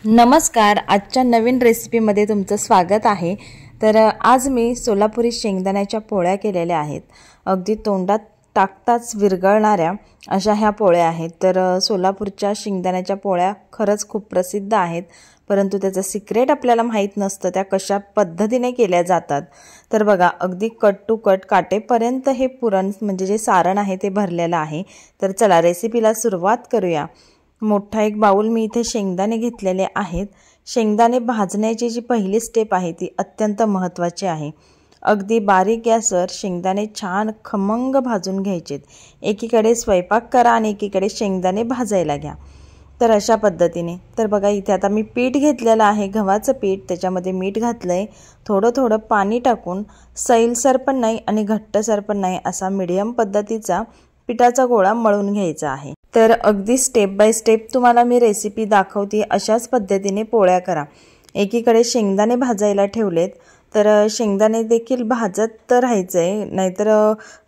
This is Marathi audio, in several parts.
नमस्कार, आजच्या नवीन रेसिपीमध्ये तुमचं स्वागत आहे। तर आज मी सोलापुरी शेंगदाण्याच्या पोळ्या केलेल्या आहेत। अगदी तोंडात टाकताच विरघळणाऱ्या अशा ह्या पोळ्या आहेत। तर सोलापूरच्या शेंगदाण्याच्या पोळ्या खरंच खूप प्रसिद्ध आहेत, परंतु त्याचं सिक्रेट आपल्याला माहीत नसतं त्या कशा पद्धतीने केल्या जातात। तर बघा, अगदी कट टू कट काटेपर्यंत हे पुरण म्हणजे जे सारण आहे ते भरलेलं आहे। तर चला रेसिपीला सुरुवात करूया। मोठा एक बाउल मी इथे शेंगदाणे घेतलेले आहेत। शेंगदाणे भाजण्याची जी पहिली स्टेप आहे ती अत्यंत महत्त्वाची आहे। अगदी बारीक गॅसवर शेंगदाणे छान खमंग भाजून घ्यायचेत। एकीकडे स्वयंपाक करा आणि एकीकडे शेंगदाणे भाजायला घ्या। तर अशा पद्धतीने तर बघा, इथे आता मी पीठ घेतलेलं आहे, गव्हाचं पीठ। त्याच्यामध्ये मीठ घातलंय, थोडं थोडं पाणी टाकून सैलसर पण नाही आणि घट्टसर पण नाही असा मीडियम पद्धतीचा पिठाचा गोळा मळून घ्यायचा आहे। तर अगदी स्टेप बाय स्टेप तुम्हाला मी रेसिपी दाखवते, अशाच पद्धतीने पोळ्या करा। एकीकडे शेंगदाणे भाजायला ठेवलेत, तर शेंगदाणे देखील भाजत राहायचंय, नाहीतर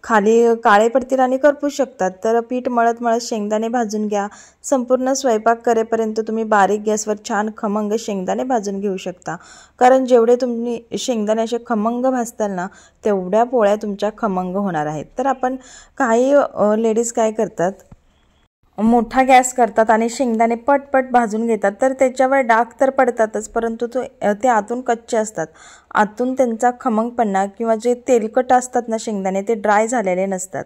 खाली काळे पडतील आणि करपू शकतात। तर पीठ मळत मळत शेंगदाणे भाजून घ्या। संपूर्ण स्वयंपाक करेपर्यंत तुम्ही बारीक गॅसवर छान खमंग शेंगदाणे भाजून घेऊ शकता, कारण जेवढे तुम्ही शेंगदाणे असे खमंग भाजताल ना, तेवढ्या पोळ्या तुमच्या खमंग होणार आहेत। तर आपण काही लेडीज काय करतात, मोठा गॅस करतात आणि शेंगदाणे पटपट भाजून घेतात। तर त्याच्यावर डाग तर पडतातच, परंतु ते आतून कच्चे असतात। आतून त्यांचा खमंगपणा किंवा जे तेलकट असतात ना शेंगदाणे, ते ड्राय झालेले नसतात।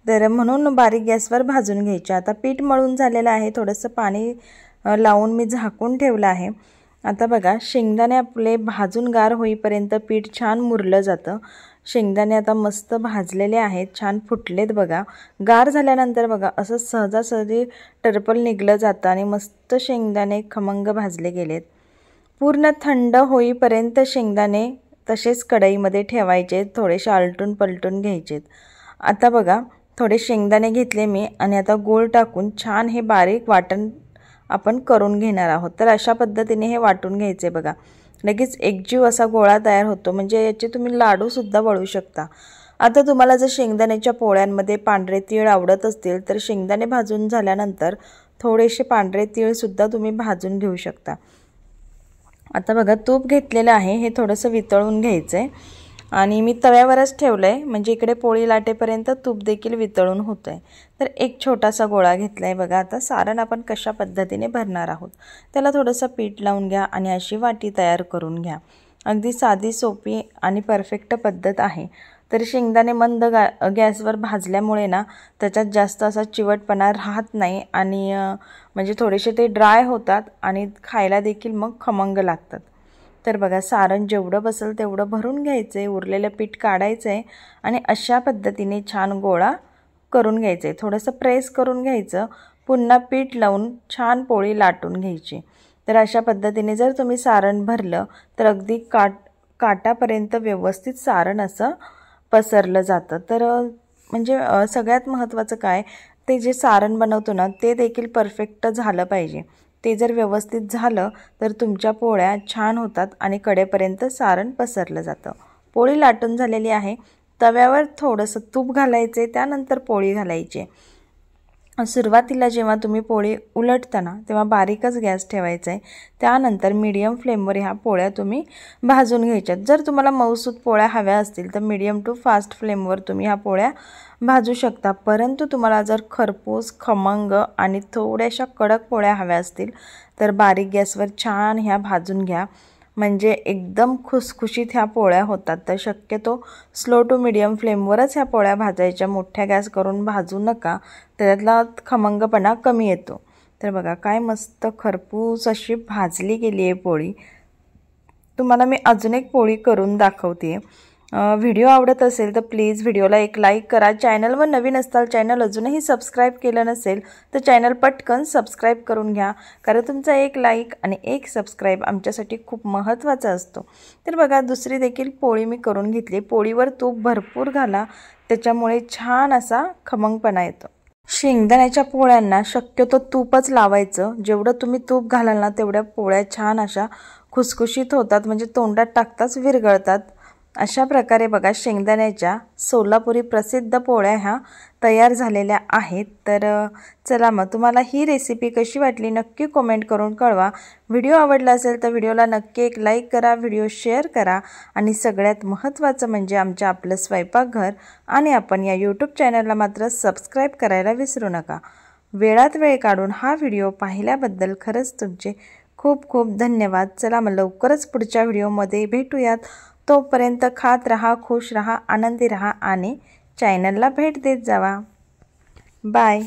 तर म्हणून बारीक गॅसवर भाजून घ्यायचे। आता पीठ मळून झालेलं आहे, थोडंसं पाणी लावून मी झाकून ठेवलं आहे। आता बघा, शेंगदाणे आपले भाजून गार होईपर्यंत पीठ छान मुरलं जातं। शेंगदाणे आता मस्त भाजलेले आहेत, छान फुटलेत बघा। गार झाल्यानंतर बघा असं सहजासहजी टरपल निघलं जातं आणि मस्त शेंगदाणे खमंग भाजले गेलेत। पूर्ण थंड होईपर्यंत शेंगदाणे तसेच कढईमध्ये ठेवायचे, थोडेसे आलटून पलटून घ्यायचेत। आता बघा, थोडे शेंगदाणे घेतले मी आणि आता गूळ टाकून छान हे बारीक वाटण आपण करून घेणार आहोत। तर अशा पद्धतीने हे वाटून घ्यायचे बघा। लगेच एकजीव असा गोळा तयार होतो, म्हणजे याचे तुम्ही लाडू सुद्धा वळू शकता। आता तुम्हाला जर शेंगदाण्याच्या पोळ्यांमध्ये पांढरे तीळ आवडत असतील तर शेंगदाणे भाजून झाल्यानंतर थोडेसे पांढरे तीळ सुद्धा तुम्ही भाजून घेऊ शकता। आता बघा, तूप घेतलेलं आहे, हे थोडंसं वितळून घ्यायचं आहे आणि मी तव्यावरच ठेवलं आहे, म्हणजे इकडे पोळी लाटेपर्यंत तूप देखील वितळून होतं आहे। तर एक छोटासा गोळा घेतला आहे बघा। आता सारण आपण कशा पद्धतीने भरणार आहोत, त्याला थोडंसं पीठ लावून घ्या आणि अशी वाटी तयार करून घ्या। अगदी साधी सोपी आणि परफेक्ट पद्धत आहे। तर शेंगदाणे मंद गॅसवर भाजल्यामुळे ना त्याच्यात जास्त असा चिवटपणा राहत नाही आणि म्हणजे थोडेसे ते ड्राय होतात आणि खायला देखील मग खमंग लागतात। तर बघा, सारण जेवढं बसेल तेवढं भरून घ्यायचं आहे, उरलेलं पीठ काढायचं आहे आणि अशा पद्धतीने छान गोळा करून घ्यायचं आहे। थोडंसं प्रेस करून घ्यायचं, पुन्हा पीठ लावून छान पोळी लाटून घ्यायची। तर अशा पद्धतीने जर तुम्ही सारण भरलं तर अगदी काटापर्यंत व्यवस्थित सारण असं पसरलं जातं। तर म्हणजे सगळ्यात महत्त्वाचं काय, ते जे सारण बनवतो ना ते देखील परफेक्ट झालं पाहिजे। ते जर व्यवस्थित झालं तर तुमच्या पोळ्या छान होतात आणि कडेपर्यंत सारण पसरलं जातं। पोळी लाटून झालेली आहे, तव्यावर थोडंसं तूप घालायचे, त्यानंतर पोळी घालायची। सुरुवातीला जेव्हा तुम्ही पोळी उलटताना तेव्हा बारीकच गॅस ठेवायचा आहे, त्यानंतर मीडियम फ्लेमवर ह्या पोळ्या तुम्ही भाजून घ्यायच्यात। जर तुम्हाला मऊसूत पोळ्या हव्या असतील तर मीडियम टू फास्ट फ्लेमवर तुम्ही ह्या पोळ्या भाजू शकता, परंतु तुम्हाला जर खरपूस खमंग आणि थोड्याशा कडक पोळ्या हव्या असतील तर बारीक गॅसवर छान ह्या भाजून घ्या, म्हणजे एकदम खुसखुशीत ह्या पोळ्या होतात। तर शक्यतो स्लो टू मीडियम फ्लेमवरच ह्या पोळ्या भाजायच्या, मोठ्या गॅस करून भाजू नका, त्यातला खमंगपणा कमी येतो। तर बघा, काय मस्त खरपूस अशी भाजली गेली आहे पोळी। तुम्हाला मी अजून एक पोळी करून दाखवते। व्हिडिओ आवडत असेल तर प्लीज व्हिडिओला एक लाईक करा। चॅनलवर नवीन असताल, चॅनल अजूनही सबस्क्राईब केलं नसेल तर चॅनल पटकन सबस्क्राईब करून घ्या, कारण तुमचा एक लाईक आणि एक सबस्क्राईब आमच्यासाठी खूप महत्त्वाचा असतो। तर बघा, दुसरी देखील पोळी मी करून घेतली। पोळीवर तूप भरपूर घाला, त्याच्यामुळे छान असा खमंगपणा येतो। शेंगदाण्याच्या पोळ्यांना शक्यतो तूपच लावायचं, जेवढं तुम्ही तूप घालाल ना तेवढ्या पोळ्या छान अशा खुसखुशीत होतात, म्हणजे तोंडात टाकताच विरघळतात अशा प्रकारे बघा शेंगदाण्याच्या सोलापुरी प्रसिद्ध पोळ्या ह्या तयार झालेल्या आहेत। तर चला मग तुम्हाला ही रेसिपी कशी वाटली नक्की कमेंट करून कळवा। व्हिडिओ आवडला असेल तर व्हिडिओला नक्की एक लाईक करा, व्हिडिओ शेअर करा आणि सगळ्यात महत्त्वाचं म्हणजे आमच्या आपलं स्वयंपाकघर आणि आपण या YouTube चॅनलला मात्र सबस्क्राइब करायला विसरू नका। वेळात वेळ काढून हा व्हिडिओ पाहिल्याबद्दल खरंच तुमचे खूप खूप धन्यवाद। चला मग लवकरच पुढच्या व्हिडिओमध्ये भेटूयात। तोपर्यंत खात रहा, खुश रहा, आनंदी रहा आणि चॅनलला भेट देत जावा। बाय।